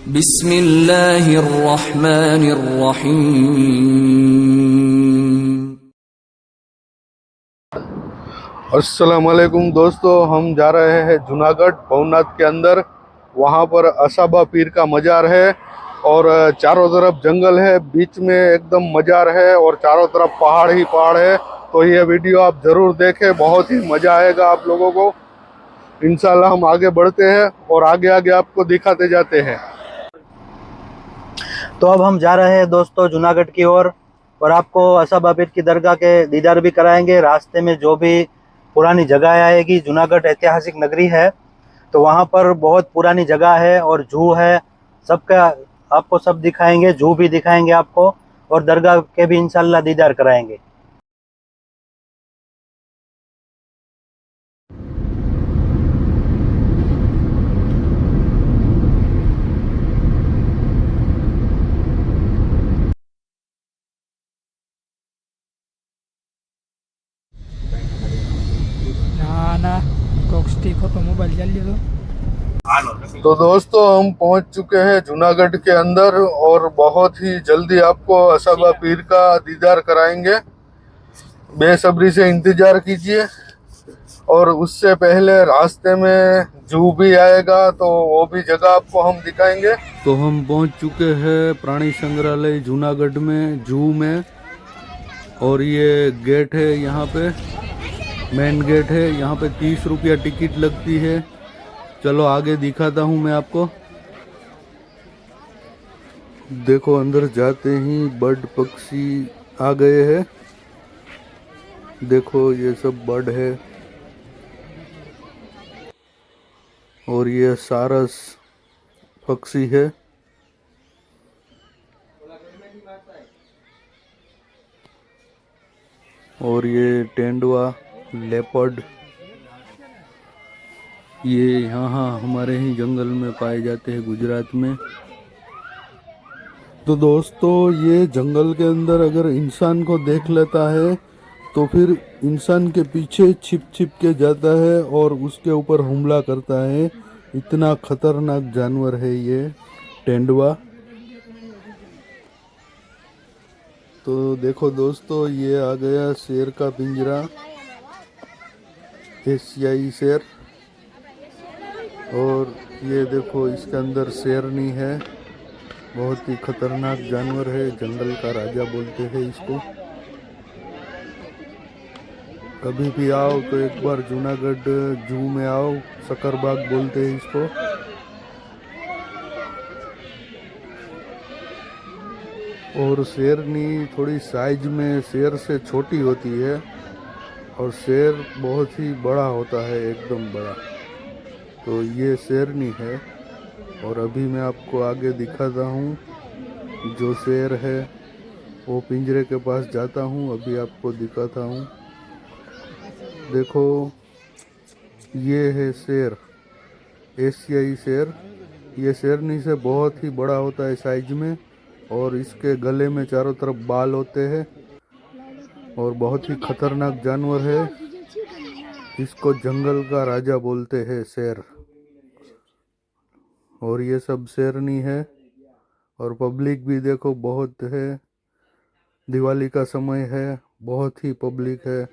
बिस्मिल्लाहिर्रहमानिर्रहीम। अस्सलाम वालेकुम दोस्तों, हम जा रहे हैं जूनागढ़ भवनाथ के अंदर। वहाँ पर असाबा पीर का मज़ार है और चारों तरफ जंगल है, बीच में एकदम मज़ार है और चारों तरफ पहाड़ ही पहाड़ है। तो ये वीडियो आप ज़रूर देखें, बहुत ही मज़ा आएगा आप लोगों को। इंशाल्लाह हम आगे बढ़ते हैं और आगे आगे आपको दिखाते जाते हैं। तो अब हम जा रहे हैं दोस्तों जूनागढ़ की ओर और आपको असाबा पीर की दरगाह के दीदार भी कराएंगे। रास्ते में जो भी पुरानी जगह आएगी, जूनागढ़ ऐतिहासिक नगरी है तो वहाँ पर बहुत पुरानी जगह है और जू है, सबका आपको सब दिखाएंगे, जू भी दिखाएंगे आपको और दरगाह के भी इंशाल्लाह दीदार कराएंगे। ના કોક સ્ટીક હતો મોબાઈલ ચાલી લો। तो दोस्तों हम पहुंच चुके हैं जूनागढ़ के अंदर और बहुत ही जल्दी आपको असाबा पीर का दीदार कराएंगे। बेसब्री से इंतजार कीजिए। और उससे पहले रास्ते में जू भी आएगा तो वो भी जगह आपको हम दिखाएंगे। तो हम पहुंच चुके हैं प्राणी संग्रहालय जूनागढ़ में, जू में। और ये गेट है, यहाँ पे मेन गेट है। यहाँ पे 30 रुपया टिकट लगती है। चलो आगे दिखाता हूँ मैं आपको। देखो अंदर जाते ही बर्ड पक्षी आ गए हैं। देखो ये सब बर्ड है और ये सारस पक्षी है। और ये तेंदुआ, लेपर्ड, ये यहाँ हमारे ही जंगल में पाए जाते हैं गुजरात में। तो दोस्तों ये जंगल के अंदर अगर इंसान को देख लेता है तो फिर इंसान के पीछे छिप छिप के जाता है और उसके ऊपर हमला करता है। इतना खतरनाक जानवर है ये तेंदुआ। तो देखो दोस्तों ये आ गया शेर का पिंजरा, एशियाई शेर। और ये देखो इसके अंदर शेरनी है, बहुत ही खतरनाक जानवर है, जंगल का राजा बोलते हैं इसको। कभी भी आओ तो एक बार जूनागढ़ जू में आओ, शकरबाग बोलते हैं इसको। और शेरनी थोड़ी साइज में शेर से छोटी होती है और शेर बहुत ही बड़ा होता है, एकदम बड़ा। तो ये शेरनी है और अभी मैं आपको आगे दिखाता हूँ। जो शेर है वो पिंजरे के पास जाता हूँ, अभी आपको दिखाता हूँ। देखो ये है शेर, एशियाई शेर। ये शेरनी से बहुत ही बड़ा होता है साइज में और इसके गले में चारों तरफ बाल होते हैं और बहुत ही खतरनाक जानवर है। इसको जंगल का राजा बोलते हैं, शेर। और ये सब शेरनी है और पब्लिक भी देखो बहुत है। दिवाली का समय है, बहुत ही पब्लिक है।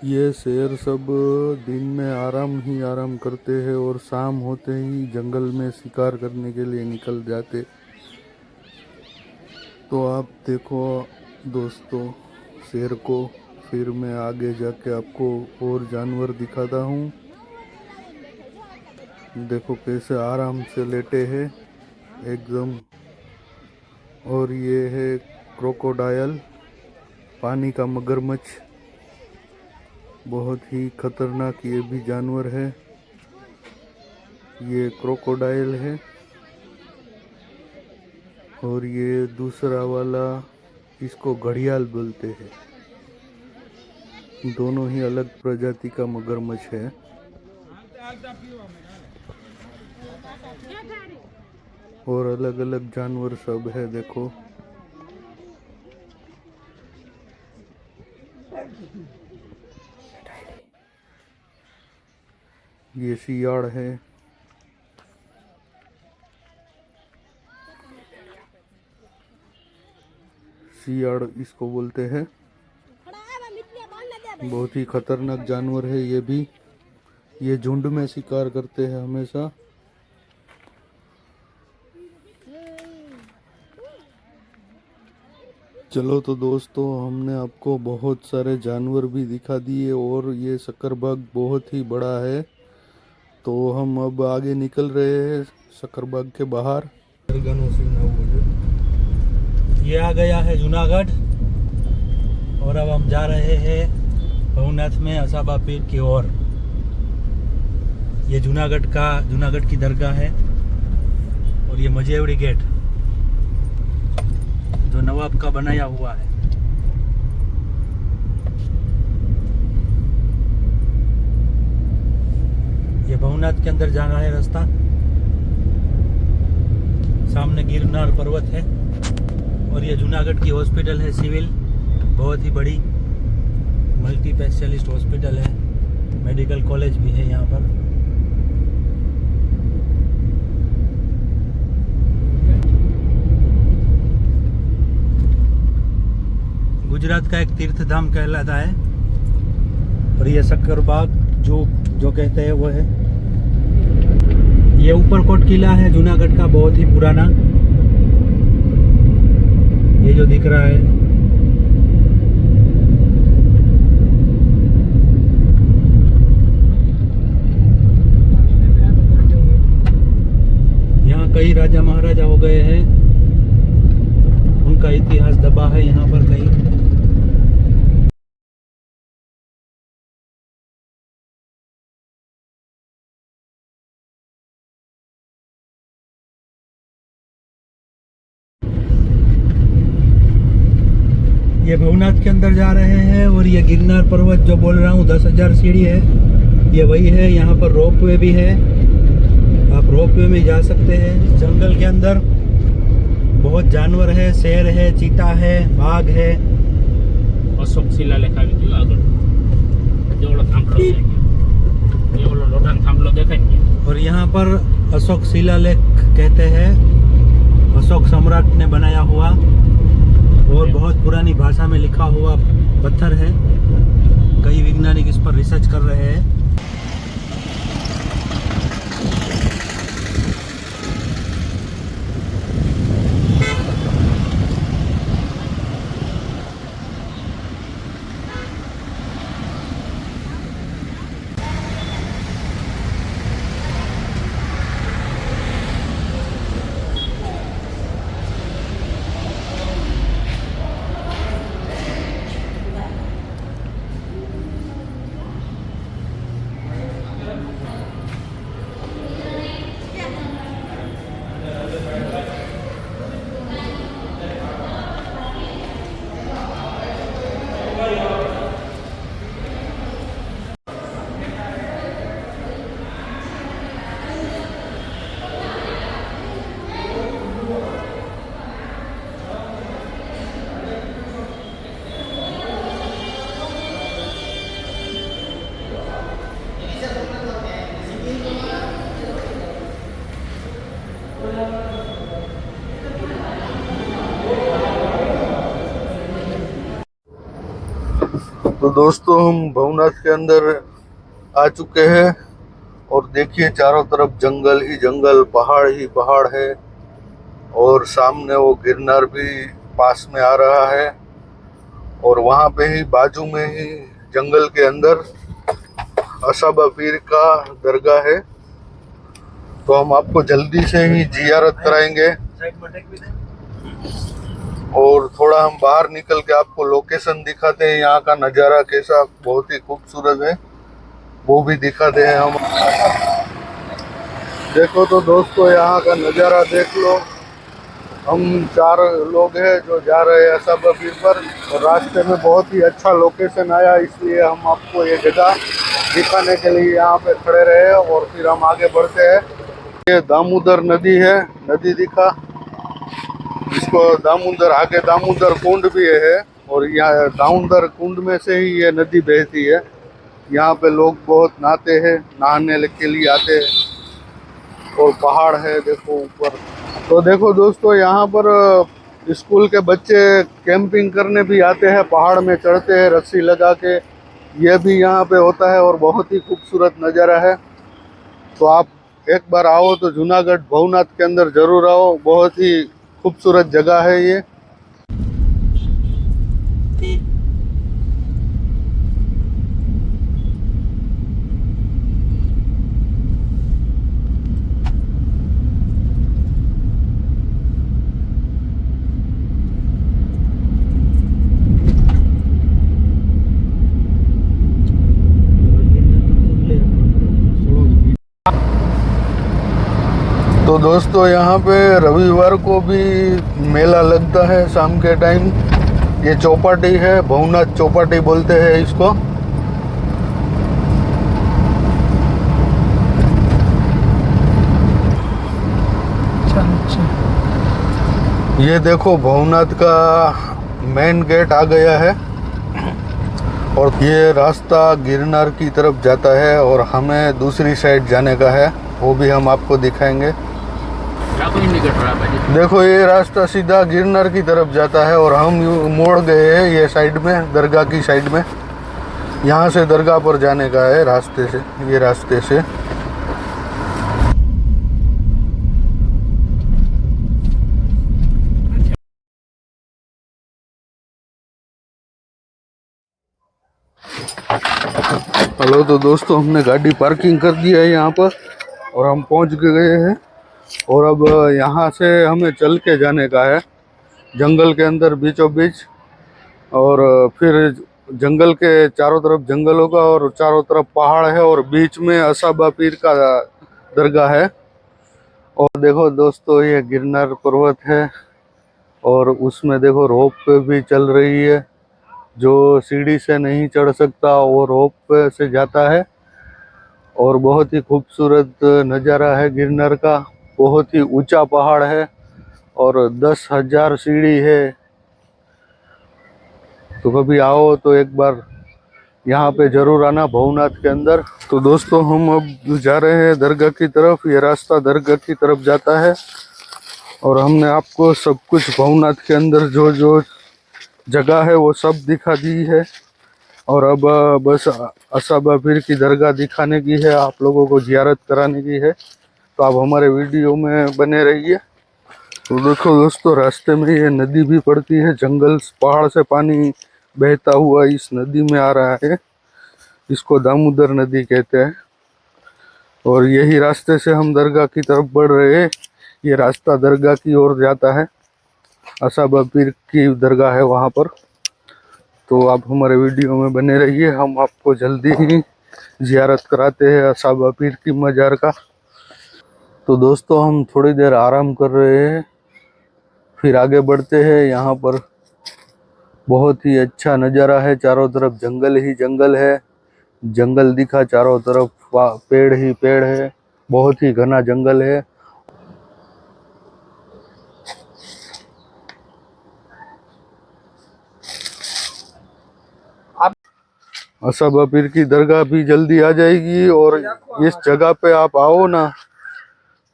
ये शेर सब दिन में आराम करते हैं और शाम होते ही जंगल में शिकार करने के लिए निकल जाते। तो आप देखो दोस्तों शेर को, फिर मैं आगे जाके आपको और जानवर दिखाता हूँ। देखो कैसे आराम से लेटे हैं एकदम। और ये है क्रोकोडाइल, पानी का मगरमच्छ। बहुत ही खतरनाक ये भी जानवर है। ये क्रोकोडाइल है और ये दूसरा वाला इसको घड़ियाल बोलते हैं। दोनों ही अलग प्रजाति का मगरमच्छ है। और अलग अलग जानवर सब है देखो। ये सियाड़ है। सियाड़ इसको बोलते हैं। बहुत ही खतरनाक जानवर है ये भी। ये झुंड में शिकार करते हैं हमेशा। चलो तो दोस्तों, हमने आपको बहुत सारे जानवर भी दिखा दिए और ये शक्करबाग बहुत ही बड़ा है। तो हम अब आगे निकल रहे हैं शक्करबाग के बाहर। ये आ गया है जूनागढ़ और अब हम जा रहे हैं भवनाथ में असाबा पीर की ओर। ये जूनागढ़ की दरगाह है और ये मजेवड़ी गेट जो नवाब का बनाया हुआ है। ये भवनाथ के अंदर जाना है रास्ता। सामने गिरनार पर्वत है और ये जूनागढ़ की हॉस्पिटल है सिविल, बहुत ही बड़ी मल्टी स्पेशलिस्ट हॉस्पिटल है। मेडिकल कॉलेज भी है यहाँ पर। गुजरात का एक तीर्थ धाम कहलाता है और ये शक्करबाग जो कहते हैं वो है। ये ऊपरकोट किला है जूनागढ़ का, बहुत ही पुराना। ये जो दिख रहा है यहाँ कई राजा महाराजा हो गए हैं, उनका इतिहास दबा है यहाँ पर कहीं। ये भवनाथ के अंदर जा रहे हैं और ये गिरनार पर्वत जो बोल रहा हूँ 10,000 सीढ़ी है, ये वही है। यहाँ पर रोपवे भी है, आप रोपवे में जा सकते हैं। जंगल के अंदर बहुत जानवर है, शेर है, चीता है, बाघ है। अशोक शिलालेख આવી ગયો આગળ જેવડો થાંભલો છે એવડો લોઢાનો થાંભલો દેખાય ને। और यहाँ पर अशोक शिलालेख कहते हैं, अशोक सम्राट ने बनाया हुआ और बहुत पुरानी भाषा में लिखा हुआ पत्थर है। कई वैज्ञानिक इस पर रिसर्च कर रहे हैं। तो दोस्तों, हम भवनाथ के अंदर आ चुके हैं और देखिए चारों तरफ जंगल ही जंगल, पहाड़ ही पहाड़ है और सामने वो गिरनार भी पास में आ रहा है और वहाँ पे ही बाजू में ही जंगल के अंदर असाबा पीर का दरगाह है। तो हम आपको जल्दी से ही जियारत कराएंगे और थोड़ा हम बाहर निकल के आपको लोकेशन दिखाते हैं, यहाँ का नज़ारा कैसा बहुत ही खूबसूरत है वो भी दिखाते हैं हम। देखो तो दोस्तों, यहाँ का नज़ारा देख लो। हम 4 लोग हैं जो जा रहे हैं असाबा पीर पर और रास्ते में बहुत ही अच्छा लोकेशन आया, इसलिए हम आपको ये जगह दिखाने के लिए यहाँ पे खड़े रहे और फिर हम आगे बढ़ते हैं। ये दामोदर नदी है, नदी दिखा इसको दामोदर, आगे दामोदर कुंड भी है और यहाँ दामोदर कुंड में से ही ये नदी बहती है। यहाँ पे लोग बहुत नहाते हैं, नहाने के लिए आते हैं और पहाड़ है देखो ऊपर। तो देखो दोस्तों, यहाँ पर स्कूल के बच्चे कैंपिंग करने भी आते हैं, पहाड़ में चढ़ते हैं रस्सी लगा के। ये भी यहाँ पे होता है और बहुत ही खूबसूरत नज़ारा है। तो आप एक बार आओ तो जूनागढ़ भवनाथ के अंदर ज़रूर आओ, बहुत ही खूबसूरत जगह है ये। तो दोस्तों यहाँ पे रविवार को भी मेला लगता है शाम के टाइम। ये चौपाटी है, भवनाथ चौपाटी बोलते हैं इसको। अच्छा। ये देखो भवनाथ का मेन गेट आ गया है और ये रास्ता गिरनार की तरफ जाता है और हमें दूसरी साइड जाने का है, वो भी हम आपको दिखाएंगे। देखो ये रास्ता सीधा गिरनार की तरफ जाता है और हम मोड़ गए हैं ये साइड में, दरगाह की साइड में। यहाँ से दरगाह पर जाने का है रास्ते से, ये रास्ते से। हेलो, तो दोस्तों हमने गाड़ी पार्किंग कर दी है यहाँ पर और हम पहुँच गए हैं। और अब यहाँ से हमें चल के जाने का है जंगल के अंदर बीचों बीच। और फिर जंगल के चारों तरफ जंगल होगा और चारों तरफ पहाड़ है और बीच में असाबा पीर का दरगाह है। और देखो दोस्तों ये गिरनार पर्वत है और उसमें देखो रोप पे भी चल रही है। जो सीढ़ी से नहीं चढ़ सकता वो रोप पे से जाता है। और बहुत ही खूबसूरत नज़ारा है गिरनार का। बहुत ही ऊंचा पहाड़ है और 10,000 सीढ़ी है। तो कभी आओ तो एक बार यहाँ पे ज़रूर आना भवनाथ के अंदर। तो दोस्तों हम अब जा रहे हैं दरगाह की तरफ। ये रास्ता दरगाह की तरफ जाता है और हमने आपको सब कुछ भवनाथ के अंदर जो जो जगह है वो सब दिखा दी है। और अब बस असाबा पीर की दरगाह दिखाने की है, आप लोगों को ज़ियारत कराने की है। तो आप हमारे वीडियो में बने रहिए। तो देखो दोस्तों रास्ते में ये नदी भी पड़ती है, जंगल पहाड़ से पानी बहता हुआ इस नदी में आ रहा है। इसको दामोदर नदी कहते हैं। और यही रास्ते से हम दरगाह की तरफ बढ़ रहे हैं। ये रास्ता दरगाह की ओर जाता है, असाबा पीर की दरगाह है वहाँ पर। तो आप हमारे वीडियो में बने रहिए, हम आपको जल्दी ही ज़ियारत कराते हैं असाबा पीर की मज़ार का। तो दोस्तों हम थोड़ी देर आराम कर रहे हैं, फिर आगे बढ़ते हैं। यहाँ पर बहुत ही अच्छा नज़ारा है, चारों तरफ जंगल ही जंगल है। जंगल दिखा चारों तरफ, पेड़ ही पेड़ है, बहुत ही घना जंगल है। असाबा पीर की दरगाह भी जल्दी आ जाएगी। और इस जगह पे आप आओ ना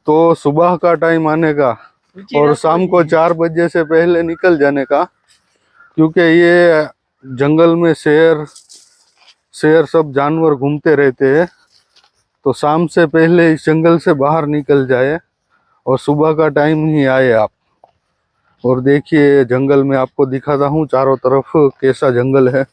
तो सुबह का टाइम आने का और शाम को 4 बजे से पहले निकल जाने का, क्योंकि ये जंगल में शेर सब जानवर घूमते रहते हैं। तो शाम से पहले इस जंगल से बाहर निकल जाए और सुबह का टाइम ही आए आप। और देखिए जंगल में आपको दिखाता हूँ चारों तरफ कैसा जंगल है।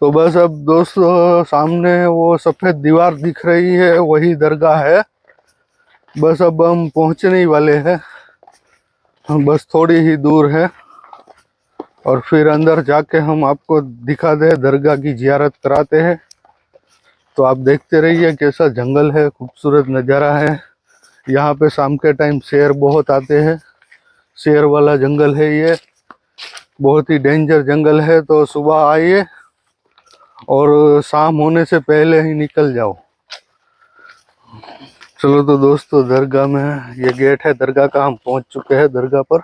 तो बस अब दोस्तों सामने वो सफेद दीवार दिख रही है, वही दरगाह है। बस अब हम पहुंचने ही वाले हैं, हम बस थोड़ी ही दूर है और फिर अंदर जाके हम आपको दिखा दे, दरगाह की ज़ियारत कराते हैं। तो आप देखते रहिए कैसा जंगल है, खूबसूरत नज़ारा है। यहाँ पे शाम के टाइम शेर बहुत आते हैं, शेर वाला जंगल है ये, बहुत ही डेंजर जंगल है। तो सुबह आइए और शाम होने से पहले ही निकल जाओ। चलो तो दोस्तों दरगाह में ये गेट है दरगाह का, हम पहुंच चुके हैं दरगाह पर।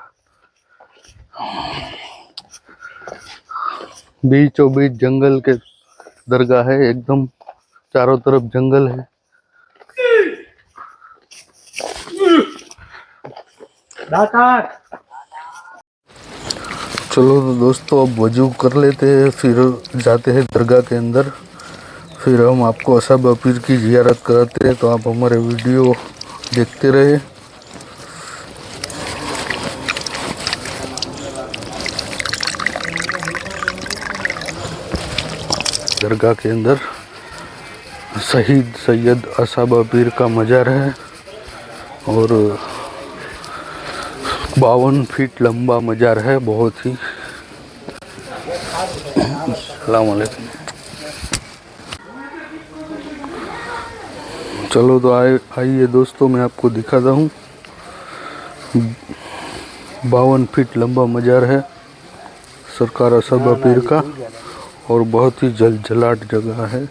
बीचों बीच जंगल के दरगाह है, एकदम चारों तरफ जंगल है। चलो तो दोस्तों अब वजू कर लेते हैं, फिर जाते हैं दरगाह के अंदर, फिर हम आपको असाबा पीर की ज़ियारत कराते हैं। तो आप हमारे वीडियो देखते रहे। दरगाह के अंदर शहीद सैयद असाबा पीर का मज़ार है और 52 फीट लंबा मज़ार है, बहुत ही। अस्सलाम वालेकुम। चलो तो आइए दोस्तों, मैं आपको दिखाता हूँ। 52 फीट लंबा मज़ार है सरकार असाबा पीर का और बहुत ही जलजलाट जगह है।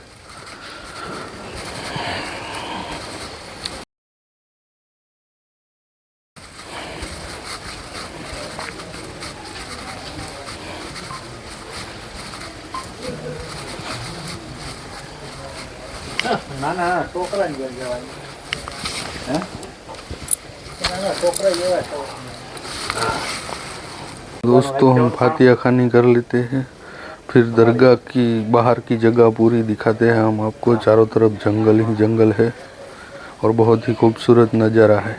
दोस्तों हम फातिहा खानी कर लेते हैं, फिर दरगाह की बाहर की जगह पूरी दिखाते हैं हम आपको। चारों तरफ जंगल ही जंगल है और बहुत ही खूबसूरत नज़ारा है।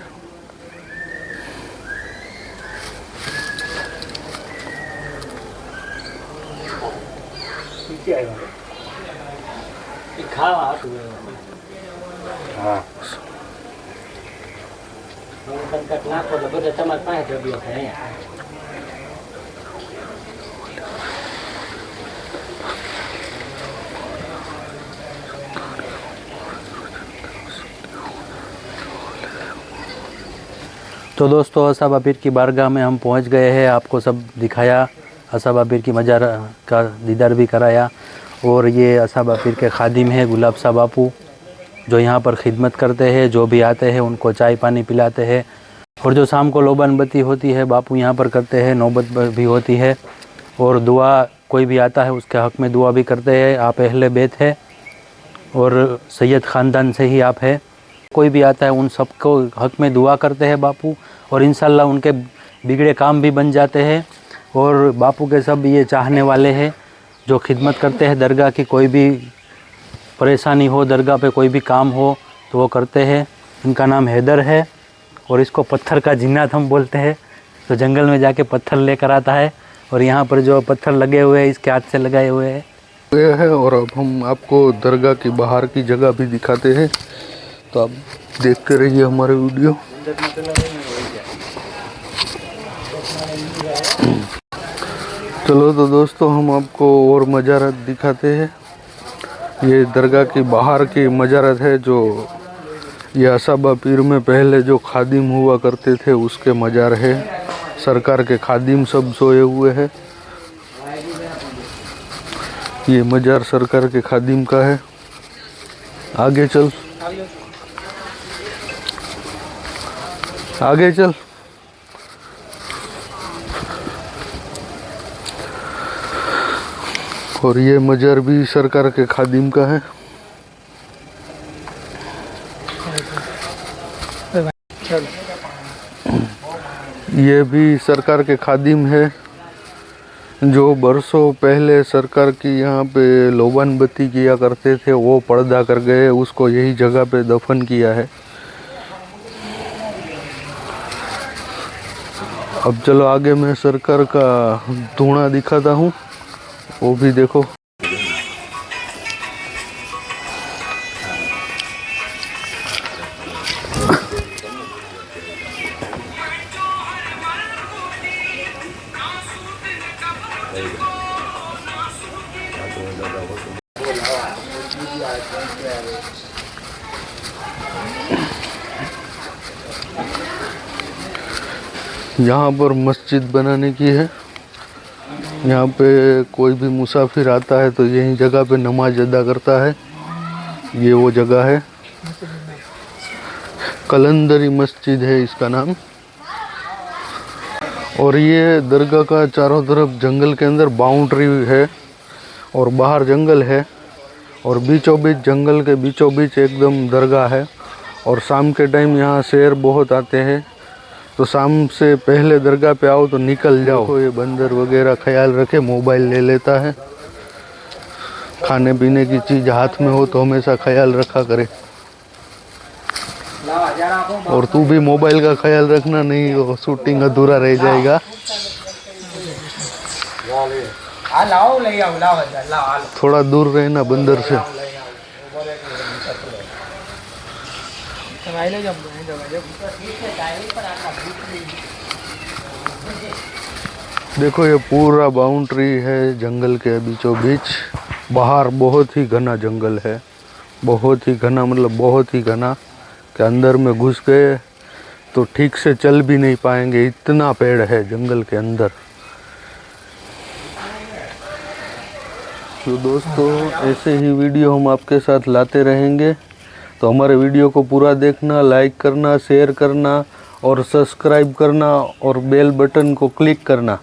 तो दोस्तों असाबा पीर की बारगाह में हम पहुंच गए हैं। आपको सब दिखाया, असाबा पीर की मज़ार का दीदार भी कराया। और ये असाबा पीर के खादिम हैं गुलाब शाह बापू, जो यहाँ पर खिदमत करते हैं। जो भी आते हैं उनको चाय पानी पिलाते हैं। और जो शाम को लोबान बत्ती होती है बापू यहाँ पर करते हैं, नौबत भी होती है। और दुआ कोई भी आता है उसके हक़ में दुआ भी करते हैं। आप अहले बैत है और सैयद ख़ानदान से ही आप है। कोई भी आता है उन सबको हक़ में दुआ करते हैं बापू, और इंशाल्लाह उनके बिगड़े काम भी बन जाते हैं। और बापू के सब ये चाहने वाले हैं जो खिदमत करते हैं दरगाह की। कोई भी परेशानी हो, दरगाह पे कोई भी काम हो तो वो करते हैं। इनका नाम हैदर है और इसको पत्थर का जिन्नात हम बोलते हैं। तो जंगल में जाके पत्थर लेकर आता है और यहाँ पर जो पत्थर लगे हुए हैं इसके हाथ से लगाए हुए हैं। और अब हम आपको दरगाह की बाहर की जगह भी दिखाते हैं, तो आप देखते रहिए हमारे वीडियो। चलो तो दोस्तों हम आपको और मज़ारत दिखाते हैं। ये दरगाह की बाहर की मज़ारत है, जो ये असाबा पीर में पहले जो खादिम हुआ करते थे उसके मज़ार है। सरकार के खादिम सब सोए हुए हैं। ये मज़ार सरकार के खादिम का है। आगे चल, आगे चल। और ये मज़ार भी सरकार के खादिम का है। ये भी सरकार के खादिम है, जो बरसों पहले सरकार की यहाँ पे लोबान बत्ती किया करते थे। वो पर्दा कर गए, उसको यही जगह पे दफन किया है। अब चलो आगे मैं सरकार का धूणा दिखाता हूँ, वो भी देखो। यहाँ पर मस्जिद बनाने की है। यहाँ पे कोई भी मुसाफिर आता है तो यही जगह पे नमाज अदा करता है। ये वो जगह है, कलंदरी मस्जिद है इसका नाम। और ये दरगाह का चारों तरफ जंगल के अंदर बाउंड्री है और बाहर जंगल है। और बीचों बीच जंगल के बीचों बीच एकदम दरगाह है। और शाम के टाइम यहाँ शेर बहुत आते हैं, तो शाम से पहले दरगाह पे आओ तो निकल जाओ। तो ये बंदर वगैरह ख्याल रखे, मोबाइल ले लेता है। खाने पीने की चीज़ हाथ में हो तो हमेशा ख्याल रखा करे। और तू भी मोबाइल का ख्याल रखना, नहीं वो शूटिंग अधूरा रह जाएगा। थोड़ा दूर रहना बंदर से। देखो ये पूरा बाउंड्री है जंगल के बीचों बीच। बाहर बहुत ही घना जंगल है, बहुत ही घना, मतलब बहुत ही घना कि अंदर में घुस गए तो ठीक से चल भी नहीं पाएंगे, इतना पेड़ है जंगल के अंदर। तो दोस्तों ऐसे ही वीडियो हम आपके साथ लाते रहेंगे, तो हमारे वीडियो को पूरा देखना, लाइक करना, शेयर करना और सब्सक्राइब करना और बेल बटन को क्लिक करना।